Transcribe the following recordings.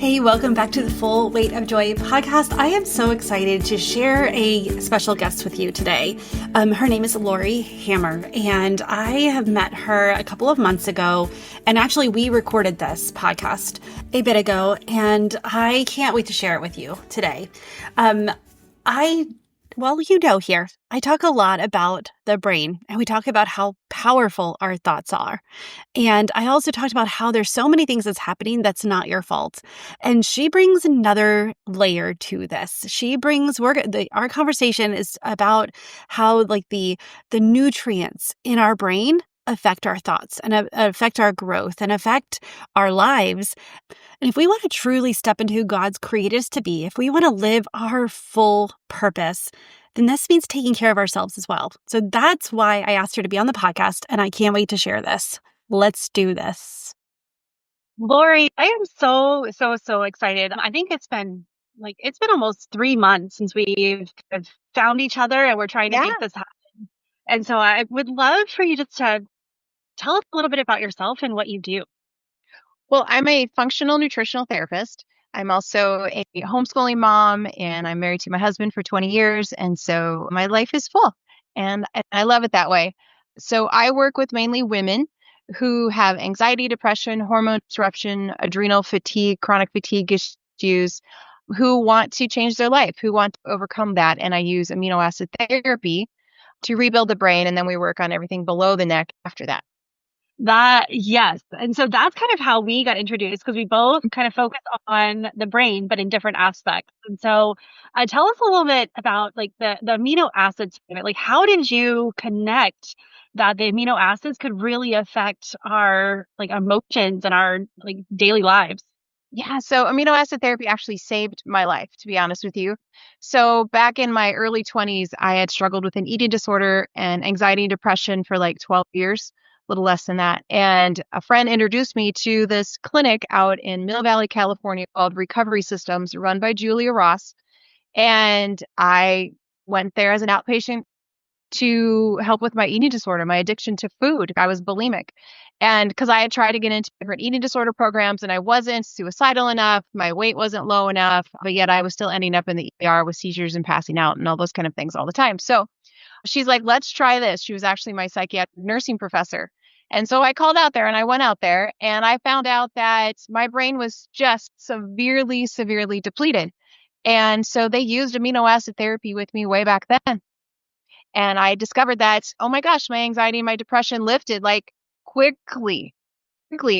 Hey, welcome back to the Full Weight of Joy podcast. I am so excited to share a special guest with you today. Her name is Laurie Hammer, and I have met her a couple of months ago. And actually, we recorded this podcast a bit ago, and I can't wait to share it with you today. Here, I talk a lot about the brain, and we talk about how powerful our thoughts are. And I also talked about how there's so many things that's happening that's not your fault. And she brings another layer to this. Our conversation is about how the nutrients in our brain affect our thoughts and affect our growth and affect our lives. And if we want to truly step into who God's created us to be, if we want to live our full purpose, then this means taking care of ourselves as well. So that's why I asked her to be on the podcast, and I can't wait to share this. Let's do this. Laurie, I am so excited. I think it's been almost 3 months since we've kind of found each other and we're trying to make this happen. And so I would love for you just to tell us a little bit about yourself and what you do. Well, I'm a functional nutritional therapist. I'm also a homeschooling mom, and I'm married to my husband for 20 years. And so my life is full, and I love it that way. So I work with mainly women who have anxiety, depression, hormone disruption, adrenal fatigue, chronic fatigue issues, who want to change their life, who want to overcome that. And I use amino acid therapy to rebuild the brain, and then we work on everything below the neck after that. Yes. And so that's kind of how we got introduced, because we both kind of focus on the brain, but in different aspects. And so tell us a little bit about the amino acids. How did you connect that the amino acids could really affect our emotions and our daily lives? Yeah, so amino acid therapy actually saved my life, to be honest with you. So back in my early 20s, I had struggled with an eating disorder and anxiety and depression for 12 years, a little less than that. And a friend introduced me to this clinic out in Mill Valley, California called Recovery Systems, run by Julia Ross. And I went there as an outpatient to help with my eating disorder, my addiction to food. I was bulimic. And because I had tried to get into different eating disorder programs and I wasn't suicidal enough, my weight wasn't low enough, but yet I was still ending up in the ER with seizures and passing out and all those kind of things all the time. So she's like, let's try this. She was actually my psychiatric nursing professor. And so I called out there and I went out there and I found out that my brain was just severely depleted. And so they used amino acid therapy with me way back then. And I discovered that, oh my gosh, my anxiety and my depression lifted quickly.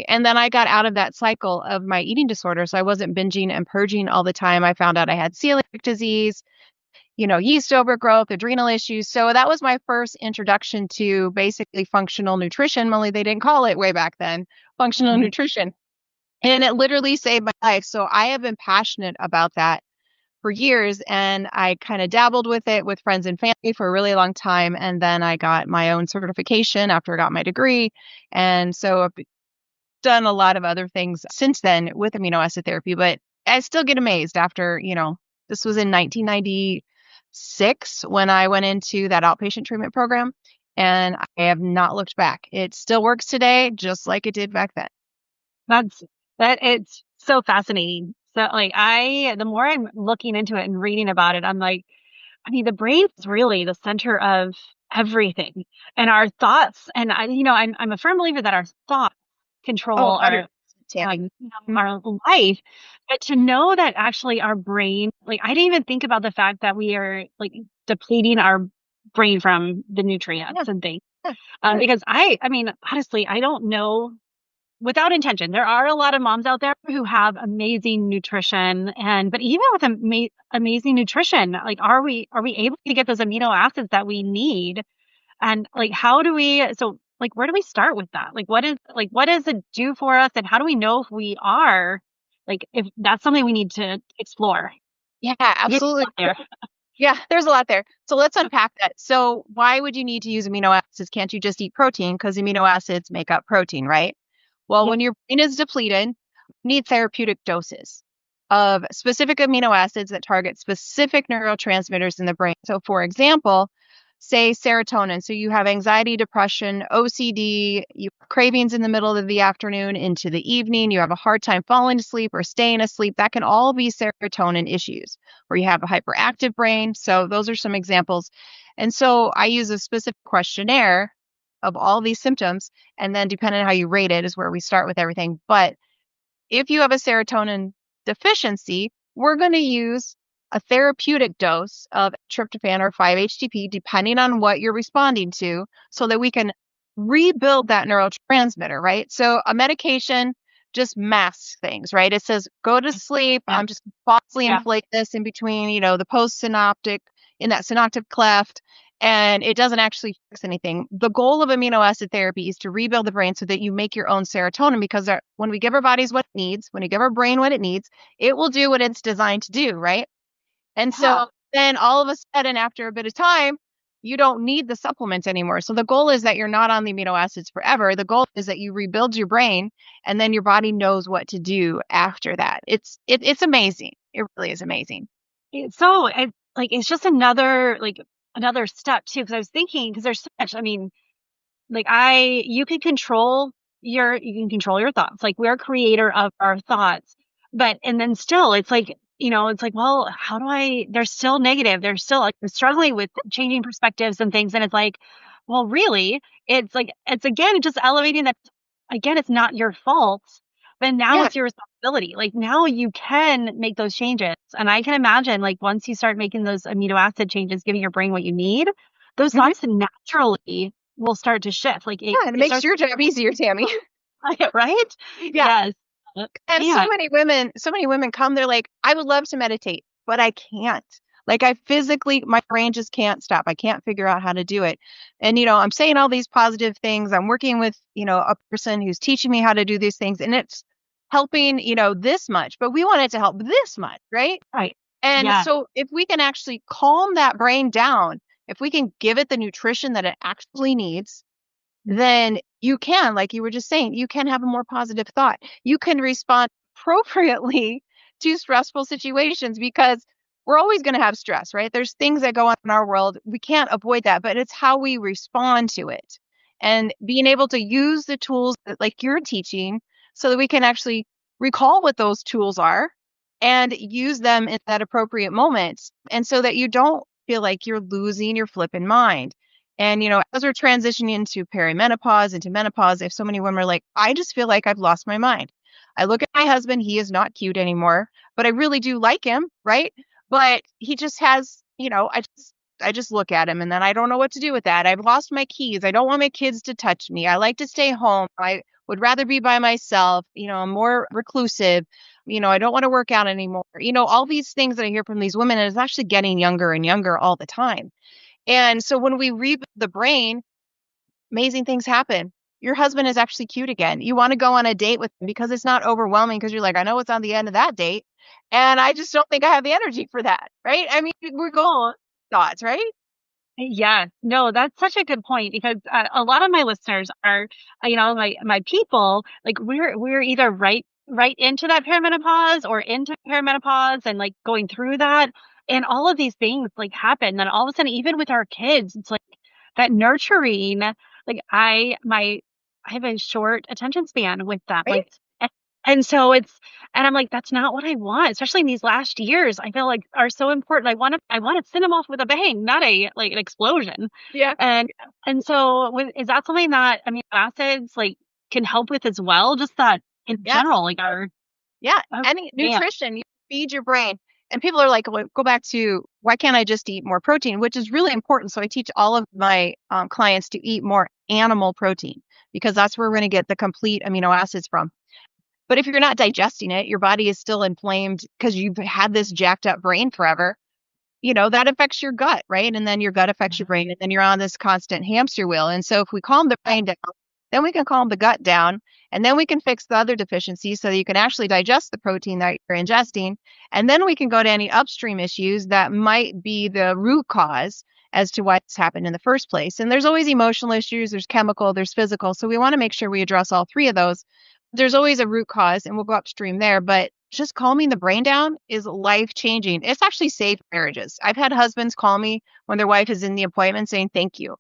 And then I got out of that cycle of my eating disorder. So I wasn't binging and purging all the time. I found out I had celiac disease, yeast overgrowth, adrenal issues. So that was my first introduction to basically functional nutrition, only they didn't call it way back then, functional nutrition. And it literally saved my life. So I have been passionate about that for years, and I kind of dabbled with it with friends and family for a really long time. And then I got my own certification after I got my degree. And so I've done a lot of other things since then with amino acid therapy, but I still get amazed after, this was in 1996 when I went into that outpatient treatment program, and I have not looked back. It still works today, just like it did back then. It's so fascinating. So the more I'm looking into it and reading about it, I'm like, the brain is really the center of everything, and our thoughts. And I'm a firm believer that our thoughts control our life. But to know that actually our brain, I didn't even think about the fact that we are depleting our brain from the nutrients and things. Because honestly, I don't know. Without intention, there are a lot of moms out there who have amazing nutrition, but even with amazing nutrition, are we able to get those amino acids that we need? And how do we? So where do we start with that? What does it do for us, and how do we know if we are if that's something we need to explore? Yeah, absolutely. Yeah, there's a lot there. So let's unpack that. So why would you need to use amino acids? Can't you just eat protein? Because amino acids make up protein, right? Well, when your brain is depleted, you need therapeutic doses of specific amino acids that target specific neurotransmitters in the brain. So for example, say serotonin. So you have anxiety, depression, OCD, you have cravings in the middle of the afternoon into the evening, you have a hard time falling asleep or staying asleep. That can all be serotonin issues, or you have a hyperactive brain. So those are some examples. And so I use a specific questionnaire of all these symptoms. And then depending on how you rate it is where we start with everything. But if you have a serotonin deficiency, we're going to use a therapeutic dose of tryptophan or 5-HTP, depending on what you're responding to, so that we can rebuild that neurotransmitter, right? So a medication just masks things, right? It says, go to sleep. Yeah. I'm just falsely Yeah. inflate this in between, the postsynaptic, in that synaptic cleft, and it doesn't actually fix anything. The goal of amino acid therapy is to rebuild the brain so that you make your own serotonin, because when we give our bodies what it needs, when we give our brain what it needs, it will do what it's designed to do, right? And Yeah. so then all of a sudden, after a bit of time, you don't need the supplement anymore. So the goal is that you're not on the amino acids forever. The goal is that you rebuild your brain, and then your body knows what to do after that. It's amazing. It really is amazing. It's just another step too. Because I was thinking, because there's so much. I mean, you can control your thoughts. Like, we're creator of our thoughts, but and then still, it's like, well, how do they're still negative. They're still like struggling with changing perspectives and things. And it's like, well, really, it's again just elevating that. Again, it's not your fault, but now Yeah. it's your responsibility. Like, now you can make those changes. And I can imagine, like, once you start making those amino acid changes, giving your brain what you need, those Mhm. thoughts naturally will start to shift. Like, Yeah, and it it makes starts, your job easier, Tammy. right? Yeah. Yes. And Man. so many women come, they're like, I would love to meditate, but I can't. Like, my brain just can't stop. I can't figure out how to do it. And, I'm saying all these positive things. I'm working with, a person who's teaching me how to do these things, and it's helping, this much, but we want it to help this much, right? Right. And Yeah. so if we can actually calm that brain down, if we can give it the nutrition that it actually needs, then you can, like you were just saying, you can have a more positive thought. You can respond appropriately to stressful situations, because we're always going to have stress, right? There's things that go on in our world. We can't avoid that, but it's how we respond to it. And being able to use the tools that, like you're teaching, so that we can actually recall what those tools are and use them in that appropriate moment. And so that you don't feel like you're losing your flipping mind. And, as we're transitioning into perimenopause, into menopause, if so many women are like, I just feel like I've lost my mind. I look at my husband, he is not cute anymore, but I really do like him, right? But he just has, I just look at him, and then I don't know what to do with that. I've lost my keys. I don't want my kids to touch me. I like to stay home. I would rather be by myself. I'm more reclusive. I don't want to work out anymore. All these things that I hear from these women, and it's actually getting younger and younger all the time. And so when we rebuild the brain, amazing things happen. Your husband is actually cute again. You want to go on a date with him because it's not overwhelming, because you're like, I know what's on the end of that date. And I just don't think I have the energy for that. Right. I mean, we're going thoughts, right? Yeah, no, that's such a good point, because a lot of my listeners are, my people, like, we're either right into that perimenopause or into perimenopause and like going through that, and all of these things like happen. Then all of a sudden, even with our kids, it's like that nurturing. Like, I have a short attention span with them, Right. like, and, and so and I'm like, that's not what I want, especially in these last years. I feel like are so important. I want to send them off with a bang, not an explosion. Yeah. And so, is that something that amino acids like can help with as well? Just that in Yeah. general, like our Yeah. oh Any man, nutrition, you feed your brain. And people are like, well, go back to, why can't I just eat more protein, which is really important. So I teach all of my clients to eat more animal protein, because that's where we're going to get the complete amino acids from. But if you're not digesting it, your body is still inflamed because you've had this jacked up brain forever. That affects your gut, right? And then your gut affects your brain, and then you're on this constant hamster wheel. And so if we calm the brain down, then we can calm the gut down, and then we can fix the other deficiencies so that you can actually digest the protein that you're ingesting. And then we can go to any upstream issues that might be the root cause as to why this happened in the first place. And there's always emotional issues, there's chemical, there's physical. So we want to make sure we address all three of those. There's always a root cause, and we'll go upstream there. But just calming the brain down is life changing. It's actually saved marriages. I've had husbands call me when their wife is in the appointment saying thank you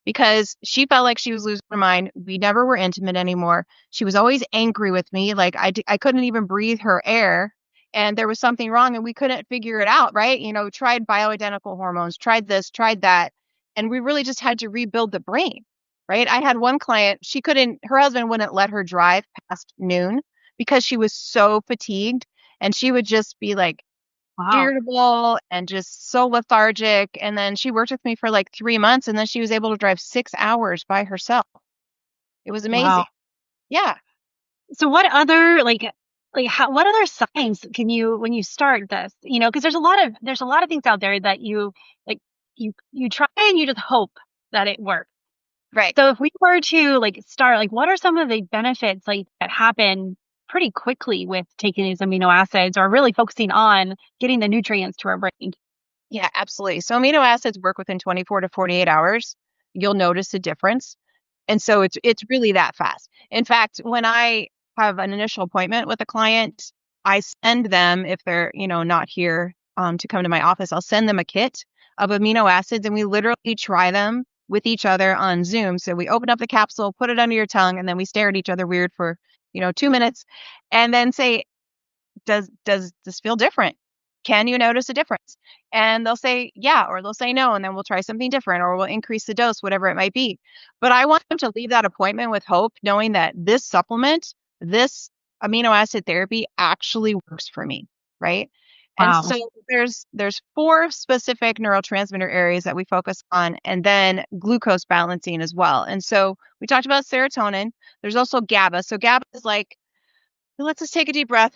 because she felt like she was losing her mind. We never were intimate anymore. She was always angry with me. Like I couldn't even breathe her air and there was something wrong and we couldn't figure it out, right? Tried bioidentical hormones, tried this, tried that. And we really just had to rebuild the brain, right? I had one client, her husband wouldn't let her drive past noon because she was so fatigued and she would just be like Wow. irritable and just so lethargic. And then she worked with me for like 3 months and then she was able to drive 6 hours by herself. It was amazing. Wow. Yeah, So what other like how what other signs can you when you start this, because there's a lot of things out there that like you try and you just hope that it works. right. So if we were to like start, like what are some of the benefits like that happen pretty quickly with taking these amino acids or really focusing on getting the nutrients to our brain? Yeah, absolutely. So amino acids work within 24 to 48 hours. You'll notice a difference. And so it's really that fast. In fact, when I have an initial appointment with a client, I send them if they're, not here to come to my office, I'll send them a kit of amino acids and we literally try them with each other on Zoom. So we open up the capsule, put it under your tongue, and then we stare at each other weird for, 2 minutes and then say, does this feel different? Can you notice a difference? And they'll say, yeah, or they'll say no, and then we'll try something different, or we'll increase the dose, whatever it might be. But I want them to leave that appointment with hope, knowing that this supplement, this amino acid therapy actually works for me, right? And Wow. so there's four specific neurotransmitter areas that we focus on, and then glucose balancing as well. And so we talked about serotonin. There's also GABA. So GABA is like, let's just take a deep breath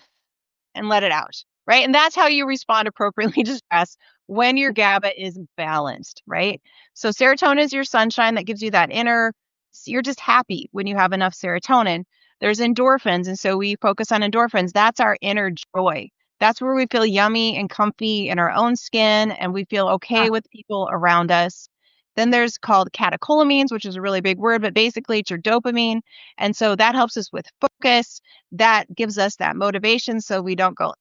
and let it out, right? And that's how you respond appropriately to stress when your GABA is balanced, right? So serotonin is your sunshine that gives you that you're just happy when you have enough serotonin. There's endorphins. And so we focus on endorphins. That's our inner joy. That's where we feel yummy and comfy in our own skin and we feel okay Ah, with people around us. Then there's called catecholamines, which is a really big word, but basically it's your dopamine. And so that helps us with focus, that gives us that motivation so we don't go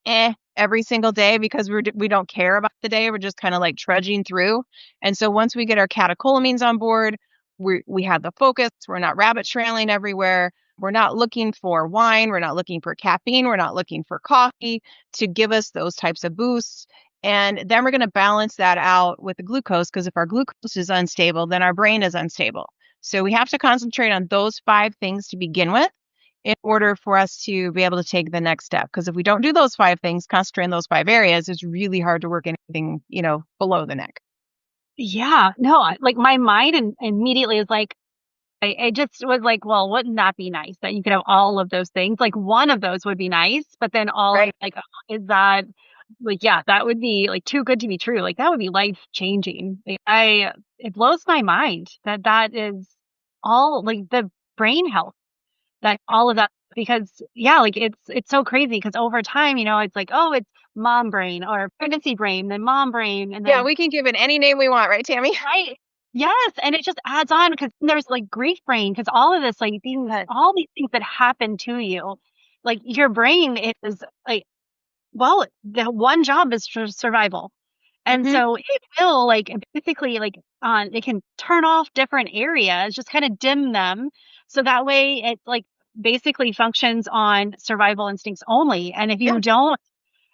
every single day because we don't care about the day. We're just kind of like trudging through. And so once we get our catecholamines on board, we have the focus. We're not rabbit trailing everywhere. We're not looking for wine. We're not looking for caffeine. We're not looking for coffee to give us those types of boosts. And then we're going to balance that out with the glucose because if our glucose is unstable, then our brain is unstable. So we have to concentrate on those five things to begin with in order for us to be able to take the next step. Because if we don't do those five things, concentrate in those five areas, it's really hard to work anything, below the neck. yeah. No, like my mind immediately is like, I just was like, well, wouldn't that be nice that you could have all of those things? Like one of those would be nice, but then all of Right. like, is that like, yeah, that would be like too good to be true. Like that would be life changing. It blows my mind that that is all like the brain health that all of that because yeah, like it's so crazy because over time, it's like, oh, it's mom brain or pregnancy brain, then mom brain, and Yeah, then we can give it any name we want, right, Tammy? right. Yes, and it just adds on because there's, like, grief brain because all of this, like, Yes. all these things that happen to you, like, your brain is, like well, the one job is for survival, and Hmm. so it will, like, basically, like, it can turn off different areas, just kinda dim them, so that way it, like, basically functions on survival instincts only, and if Yeah. you don't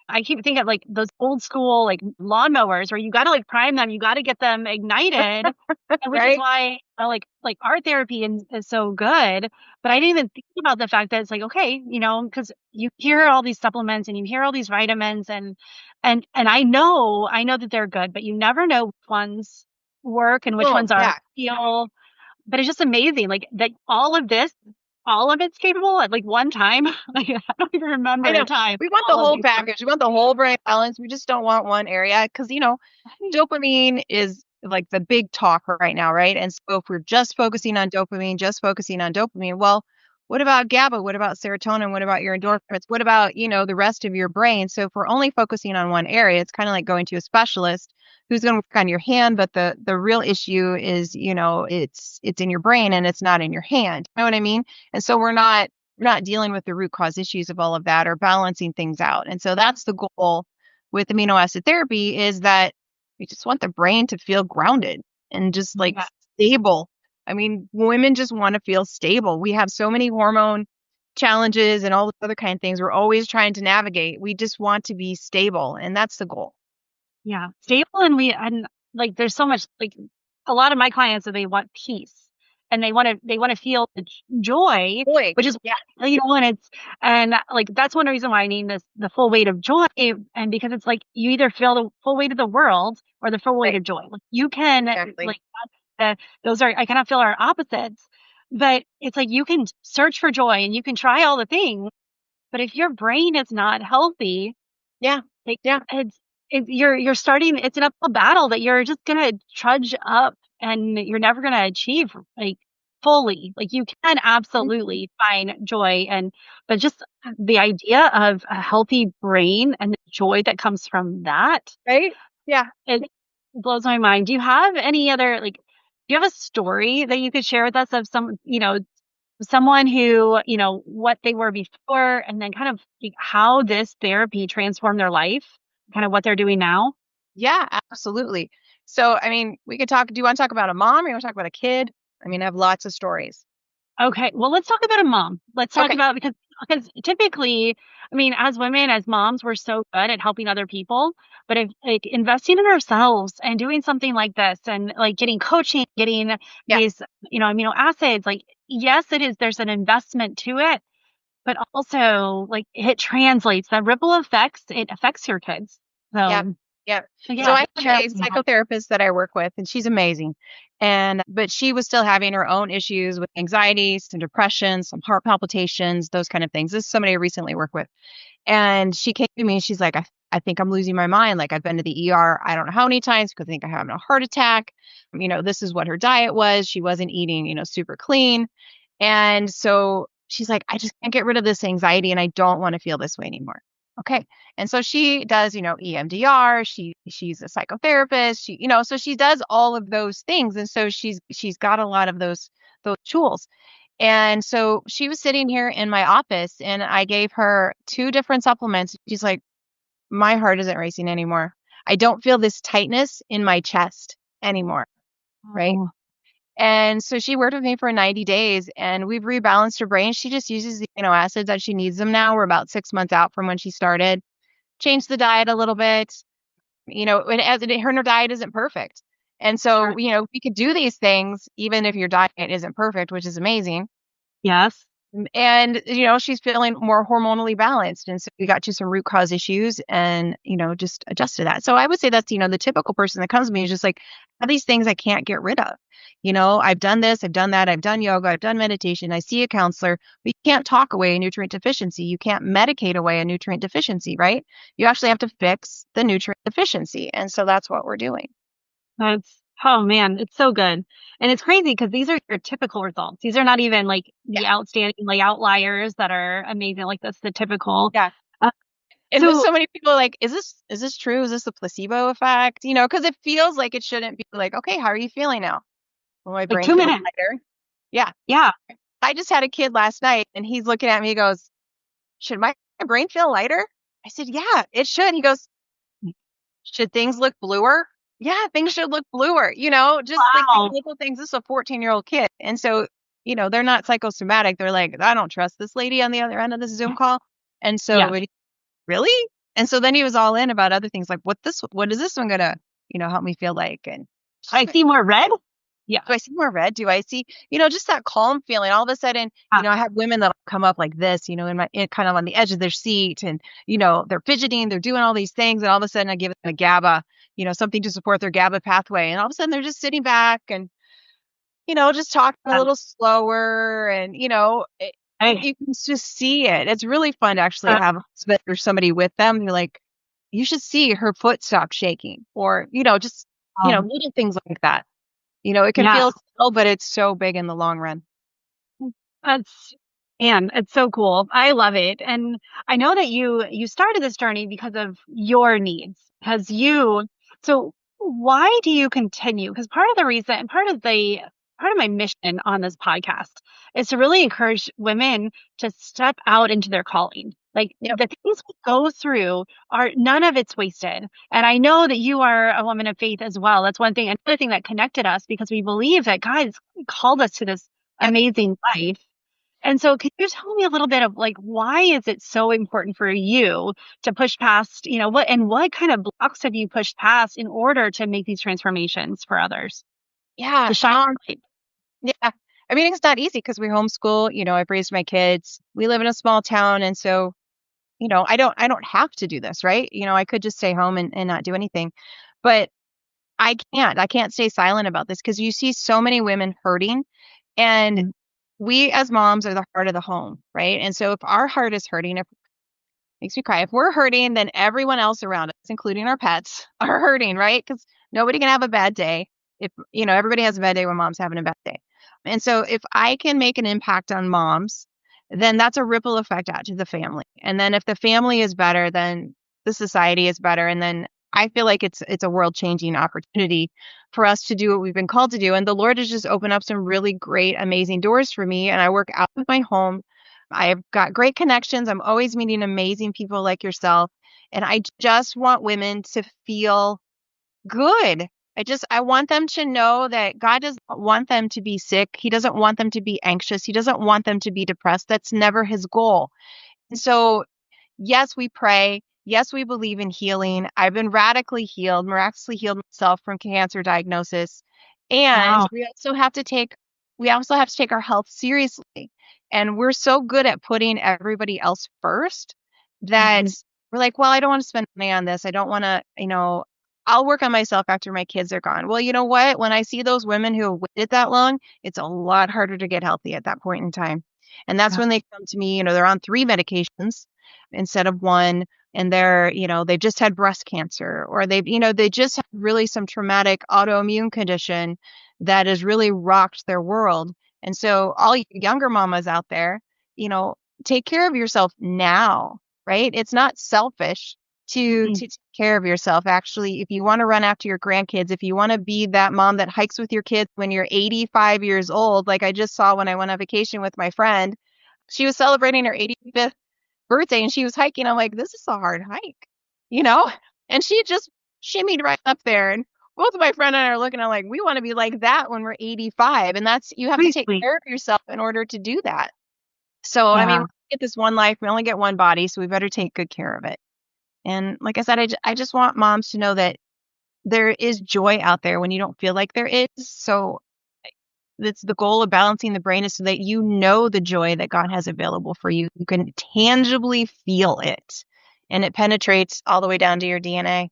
I keep thinking of, like, those old school, like, lawnmowers where you gotta, like, prime them, you gotta get them ignited, and which is Right. why, like, art therapy is so good, but I didn't even think about the fact that it's like, okay, because you hear all these supplements and you hear all these vitamins and I know that they're good, but you never know which ones work and which Boom. ones are Yeah. heal but it's just amazing, like, that all of it's capable at, like, one time. Like, I don't even I remember a know. time We want the all of whole these were package. We want the whole brain balance. We just don't want one area because, right. dopamine is like the big talker right now, right? And so if we're just focusing on dopamine, well, what about GABA? What about serotonin? What about your endorphins? What about, the rest of your brain? So if we're only focusing on one area, it's kind of like going to a specialist who's going to work on your hand, but the real issue is, it's in your brain and it's not in your hand. You know what I mean? And so we're not we're not dealing with the root cause issues of all of that or balancing things out. And so that's the goal with amino acid therapy, is that we just want the brain to feel grounded and just like Yeah. stable. I mean, women just want to feel stable. We have so many hormone challenges and all the other kind of things we're always trying to navigate. We just want to be stable, and that's the goal. Yeah. Stable, and like there's so much like a lot of my clients, they want peace and they want to feel the joy, Boy, which is, yeah, and like that's one reason why I need the full weight of joy. And because it's like you either feel the full weight of the world or the full weight right, of joy. Like you can exactly. like those are, I kind of feel, are opposites, but it's like you can search for joy and you can try all the things, but if your brain is not healthy, Yeah, like yeah, you're starting, it's an uphill battle that you're just gonna trudge up and you're never gonna achieve like fully. Like you can mhm, absolutely find joy, but just the idea of a healthy brain and the joy that comes from that, right, yeah. it blows my mind. Do you have any other like, do you have a story that you could share with us of someone who, what they were before and then kind of like how this therapy transformed their life, kind of what they're doing now? Yeah, absolutely. So, I mean, we could talk. Do you want to talk about a mom or you want to talk about a kid? I mean, I have lots of stories. Okay, well, let's talk about a mom. Let's talk Okay. about, because typically, I mean, as women, as moms, we're so good at helping other people, but if like investing in ourselves and doing something like this and like getting coaching, getting Yeah. these, amino acids, like yes, it is, there's an investment to it, but also like it translates, that ripple effects, it affects your kids. Yep. So, Yep. so So yeah, I have share a with me how. psychotherapist that I work with, and she's amazing. But she was still having her own issues with anxiety, some depression, some heart palpitations, those kind of things. This is somebody I recently worked with. And she came to me and she's like, I think I'm losing my mind. Like I've been to the ER, I don't know how many times because I think I'm having a heart attack. This is what her diet was. She wasn't eating, super clean. And so she's like, I just can't get rid of this anxiety and I don't want to feel this way anymore. Okay. And so she does, EMDR, she's a psychotherapist, so she does all of those things. And so she's got a lot of those tools. And so she was sitting here in my office and I gave her two different supplements. She's like, my heart isn't racing anymore. I don't feel this tightness in my chest anymore. Right. Oh, And so she worked with me for 90 days and we've rebalanced her brain. She just uses the amino acids as she needs them now. We're about 6 months out from when she started. Changed the diet a little bit, and her diet isn't perfect. And sure. so, we could do these things even if your diet isn't perfect, which is amazing. Yes. And, she's feeling more hormonally balanced. And so we got to some root cause issues and, just adjusted that. So I would say that's, the typical person that comes to me is just like, have these things I can't get rid of. I've done this, I've done that, I've done yoga, I've done meditation, I see a counselor. We can't talk away a nutrient deficiency. You can't medicate away a nutrient deficiency, right? You actually have to fix the nutrient deficiency. And so that's what we're doing. That's, oh man, it's so good. And it's crazy because these are your typical results. These are not even like Yeah. the outstanding, like outliers that are amazing. Like that's the typical. Yeah. Uh, And with so so many people are like, is this true? Is this a placebo effect? Because it feels like it shouldn't be like, okay, how are you feeling now? Well, my like brain two feels minutes. lighter. Yeah. Yeah. I just had a kid last night and he's looking at me, he goes, should my brain feel lighter? I said, yeah, it should. He goes, should things look bluer? Yeah, things should look bluer, just like these Wow. little things. This is a 14-year-old kid. And so, they're not psychosomatic. They're like, I don't trust this lady on the other end of this Zoom call. And so, Yes. really? And so then he was all in about other things like, what is this one gonna, help me feel like? And I see more red. Yeah. do I see more red? Do I see, just that calm feeling? All of a sudden, Ah, I have women that'll come up like this, kind of on the edge of their seat and, they're fidgeting, they're doing all these things. And all of a sudden I give them a GABA, something to support their GABA pathway. And all of a sudden they're just sitting back and, just talking a yeah. little slower and, Hey. you can just see it. It's really fun to actually Uh, have a husband or somebody with them. You're like, you should see her foot stop shaking or, just, um, little things like that. It can yeah. feel small, but it's so big in the long run. That's, and it's so cool. I love it. And I know that you started this journey because of your needs. Because you, so why do you continue? Because part of the reason, part of the part of my mission on this podcast is to really encourage women to step out into their calling. Like Yep. the things we go through are none of it's wasted. And I know that you are a woman of faith as well. That's one thing, another thing that connected us because we believe that God's called us to this Yep. amazing life. And so could you tell me a little bit of like why is it so important for you to push past, what kind of blocks have you pushed past in order to make these transformations for others? Yeah. To shine light. Yeah. I mean, it's not easy because we homeschool. I've raised my kids. We live in a small town, and so I don't have to do this, right? I could just stay home and not do anything, but I can't. I can't stay silent about this because you see so many women hurting, and Mm. we as moms are the heart of the home, right? And so if our heart is hurting, if makes me cry. If we're hurting, then everyone else around us, including our pets, are hurting, right? Because nobody can have a bad day. If, everybody has a bad day when mom's having a bad day. And so if I can make an impact on moms, then that's a ripple effect out to the family. And then if the family is better, then the society is better. And then I feel like it's a world changing opportunity for us to do what we've been called to do. And the Lord has just opened up some really great, amazing doors for me. And I work out of my home. I've got great connections. I'm always meeting amazing people like yourself. And I just want women to feel good. I want them to know that God doesn't want them to be sick. He doesn't want them to be anxious. He doesn't want them to be depressed. That's never his goal. And so yes, we pray. Yes, we believe in healing. I've been radically healed, miraculously healed myself from cancer diagnosis. And Wow. we also have to take our health seriously. And we're so good at putting everybody else first that Mhm. we're like, well, I don't want to spend money on this. I don't want to, I'll work on myself after my kids are gone. Well, you know what? When I see those women who have waited that long, it's a lot harder to get healthy at that point in time. And that's Yeah. when they come to me, they're on 3 medications instead of one, and they've just had breast cancer, or they just have really some traumatic autoimmune condition that has really rocked their world. And so all you younger mamas out there, you know take care of yourself now, right? It's not selfish Mhm. to take care of yourself. Actually, if you want to run after your grandkids, if you want to be that mom that hikes with your kids when you're 85 years old, like I just saw when I went on vacation with my friend, she was celebrating her 85th birthday and she was hiking. I'm like, this is a hard hike, you know? And she just shimmied right up there. And both my friend and I are looking at like, we want to be like that when we're 85. And you have to Pretty take sweet. care of yourself in order to do that. So, I mean, Yeah. we get this one life, we only get one body, so we better take good care of it. And like I said, I just want moms to know that there is joy out there when you don't feel like there is. So that's the goal of balancing the brain, is so that the joy that God has available for you. You can tangibly feel it, and it penetrates all the way down to your DNA.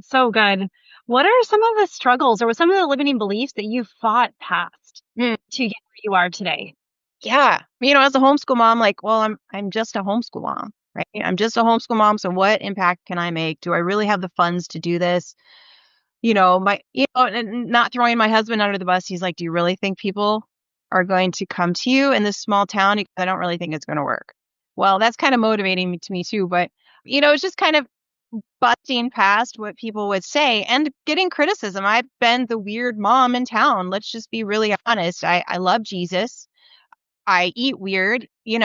So good. What are some of the struggles or some of the limiting beliefs that you fought past Mm, to get where you are today? yeah. As a homeschool mom, like, well, I'm just a homeschool mom, right? I'm just a homeschool mom. So what impact can I make? Do I really have the funds to do this? And not throwing my husband under the bus. He's like, do you really think people are going to come to you in this small town? I don't really think it's going to work. Well, that's kind of motivating me to me too. But, it's just kind of busting past what people would say and getting criticism. I've been the weird mom in town. Let's just be really honest. I love Jesus. I eat weird, we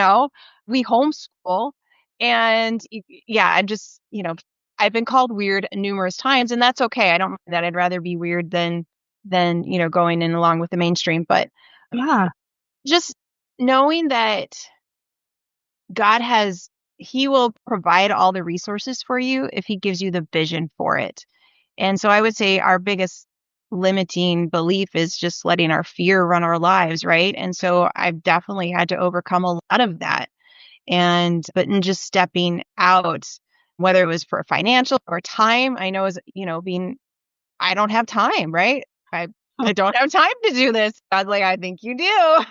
homeschool. And yeah, I've been called weird numerous times, and that's okay. I don't mind that. I'd rather be weird than going in along with the mainstream. But Yeah. just knowing that God He will provide all the resources for you if He gives you the vision for it. And so I would say our biggest limiting belief is just letting our fear run our lives, right? And so I've definitely had to overcome a lot of that. But in just stepping out, whether it was for financial or time, I know I don't have time, right? I don't have time to do this. God's like, I think you do.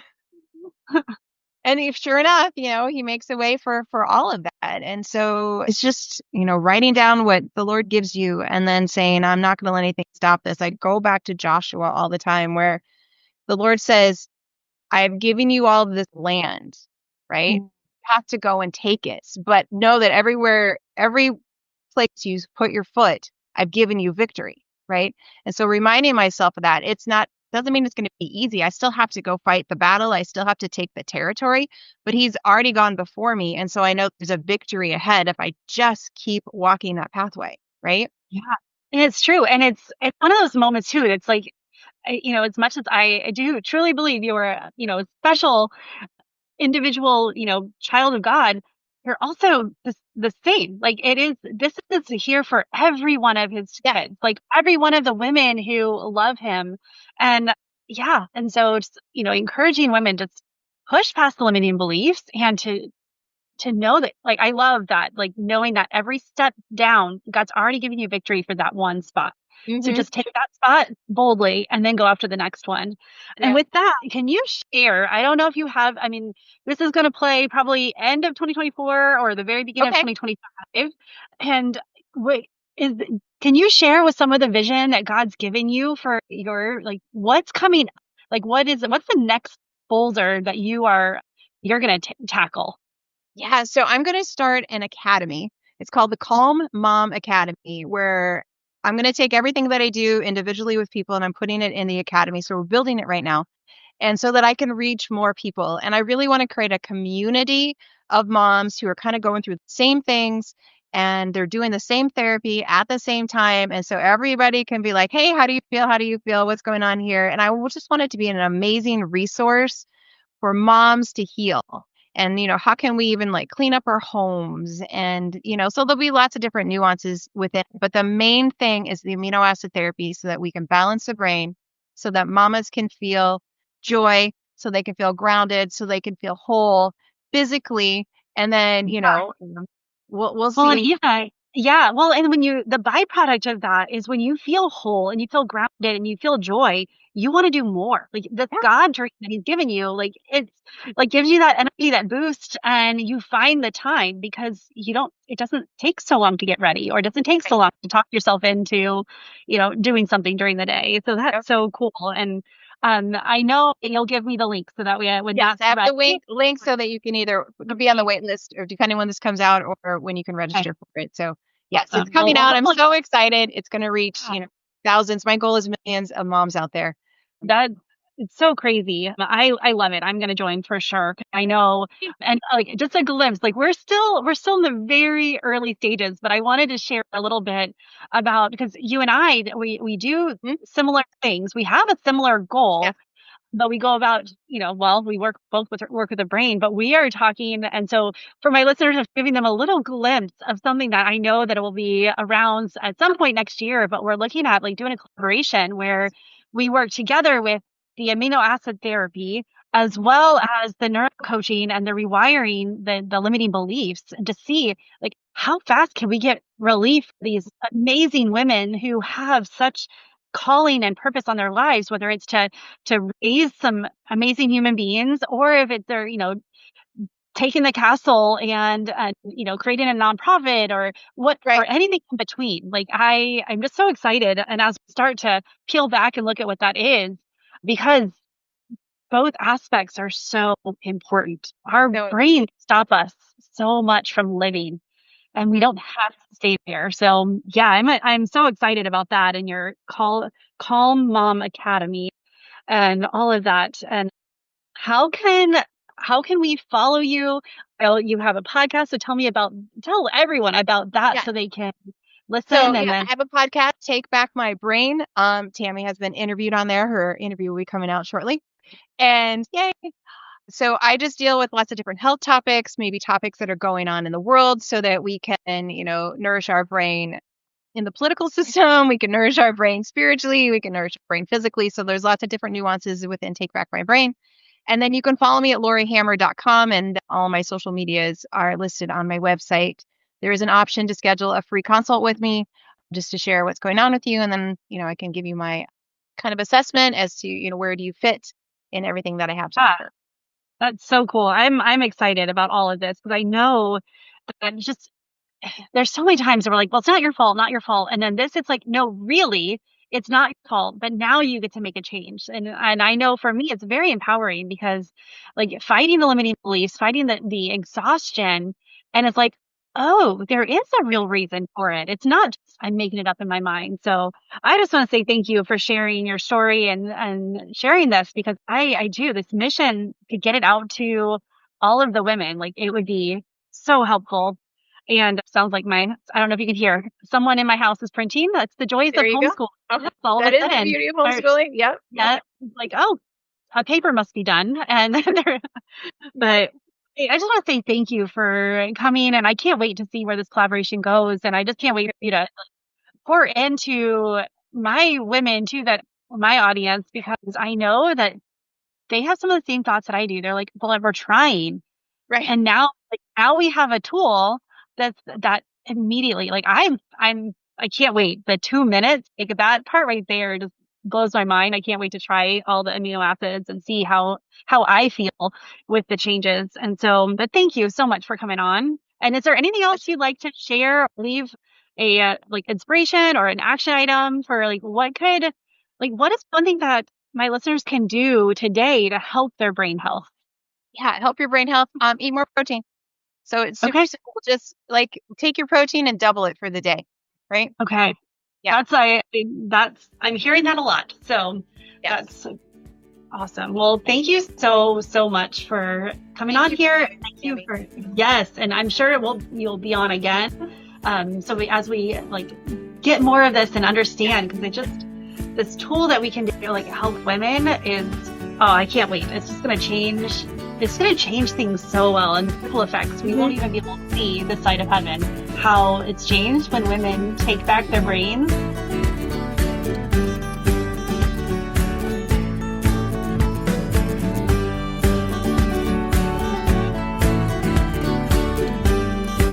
And if sure enough, he makes a way for all of that. And so it's just, writing down what the Lord gives you and then saying, I'm not going to let anything stop this. I go back to Joshua all the time, where the Lord says, I've given you all of this land, right? Mm. You have to go and take it. But know that every place you put your foot, I've given you victory, right? And so reminding myself of that, it's not Doesn't mean it's going to be easy. I still have to go fight the battle. I still have to take the territory, but he's already gone before me. And so I know there's a victory ahead if I just keep walking that pathway, right? Yeah. And it's true. And it's one of those moments too. It's like, as much as I do truly believe you are, a special individual, child of God, you're also the same. Like this is here for every one of his Yeah. kids, like every one of the women who love him. And yeah. And so just, encouraging women to push past the limiting beliefs and to know that, like, I love that, like, knowing that every step down, God's already given you victory for that one spot. So Hmm. just take that spot boldly and then go after the next one. And Yeah. with that, can you share? I don't know if you have, I mean, this is going to play probably end of 2024 or the very beginning of Okay. 2025. And wait, is can you share with some of the vision that God's given you for your, like, what's coming? Like, what's the next boulder that you're going to tackle? Yeah. So I'm going to start an academy. It's called the Calm Mom Academy, where I'm going to take everything that I do individually with people and I'm putting it in the academy. So we're building it right now. And so that I can reach more people. And I really want to create a community of moms who are kind of going through the same things and they're doing the same therapy at the same time. And so everybody can be like, hey, how do you feel? How do you feel? What's going on here? And just want it to be an amazing resource for moms to heal. And, how can we even like clean up our homes? And, so there'll be lots of different nuances with it. But the main thing is the amino acid therapy so that we can balance the brain, so that mamas can feel joy, so they can feel grounded, so they can feel whole physically. And then, we'll Well, and see. yeah, well, and the byproduct of that is when you feel whole and you feel grounded and you feel joy, you want to do more. Like the Yeah, God dream that He's given you, like it's like gives you that energy, that boost, and you find the time because it doesn't take so long to get ready, or it doesn't take so right. long to talk yourself into, doing something during the day. So Yep. that's so cool. And I know you'll give me the link so that when Yes, that's I have the ready. link so that you can either be on the wait list or depending when this comes out or when you can Okay, register for it. So yes, it's awesome. coming Well, out. I'm hopefully, so excited. It's going to reach, yeah. thousands. My goal is millions of moms out there. That it's so crazy. I love it. I'm gonna join for sure. I know, and like just a glimpse. Like we're still in the very early stages, but I wanted to share a little bit about because you and I we do Mhm. similar things. We have a similar Yeah. goal, but we go about, well, we work with the brain, but we are talking. And so for my listeners, I'm giving them a little glimpse of something that I know that it will be around at some point next year, but we're looking at like doing a collaboration where we work together with the amino acid therapy as well as the neuro coaching and the rewiring the limiting beliefs and to see like how fast can we get relief for these amazing women who have such calling and purpose on their lives, whether it's to raise some amazing human beings, or if it's they're taking the castle and creating a nonprofit or what or Right. anything in between. Like I'm just so excited, and as we start to peel back and look at what that is, because both aspects are so important. Our So brains stop us so much from living, and we mhm. don't have to stay there. So yeah, I'm so excited about that and your Calm Mom Academy and all of that. And how can how can we follow you? Well, you have a podcast, so tell everyone about that Yeah. so they can So listen and yeah, then I have a podcast, Take Back My Brain. Tammy has been interviewed on there. Her interview will be coming out shortly. And yay. So I just deal with lots of different health topics, maybe topics that are going on in the world so that we can, nourish our brain in the political system. We can nourish our brain spiritually. We can nourish our brain physically. So there's lots of different nuances within Take Back My Brain. And then you can follow me at lauriehammer.com and all my social medias are listed on my website. There is an option to schedule a free consult with me just to share what's going on with you. And then, I can give you my kind of assessment as to, where do you fit in everything that I have to ah, offer. that's so cool. I'm excited about all of this because I know that just there's so many times that we're like, well, it's not your fault, not your fault. And then this, it's like, no, really, it's not your fault. But now you get to make a change. And I know for me, it's very empowering because like fighting the limiting beliefs, fighting the exhaustion, and it's like, Oh, there is a real reason for it. It's not just I'm making it up in my mind. So I just want to say thank you for sharing your story and sharing this because I do this mission to get it out to all of the women. Like it would be so helpful. And it sounds like I don't know if you can hear someone in my house is printing. That's the joys There of you go. homeschool. It's all of That a is the sudden, beauty of homeschooling. Yep. yeah, like, oh, a paper must be done. And they're but hey, I just want to say thank you for coming, and I can't wait to see where this collaboration goes. And I just can't wait for you to pour into my women too, that my audience, because I know that they have some of the same thoughts that I do. They're like, well, we're trying. Right. And now, like, now we have a tool that immediately, like, I can't wait. The 2 minutes, like that part right there just blows my mind. I can't wait to try all the amino acids and see how I feel with the changes. And so, but thank you so much for coming on. And is there anything else you'd like to share, or leave a like inspiration or an action item for like what is one thing that my listeners can do today to help their brain health? Yeah. Help your brain health. Eat more protein. So it's super Okay. simple. Just like take your protein and double it for the day. Right. Okay. Yeah. That's I'm hearing that a lot. So Yes. that's awesome. Well, thank you so much for coming Thank on you here. for Thank having you me, for yes, and I'm sure you'll be on again. As we like get more of this and understand, because it just this tool that we can do like help women is I can't wait. It's just gonna change. It's gonna change things so well and ripple effects. We won't even be able to see the side of heaven how it's changed when women take back their brains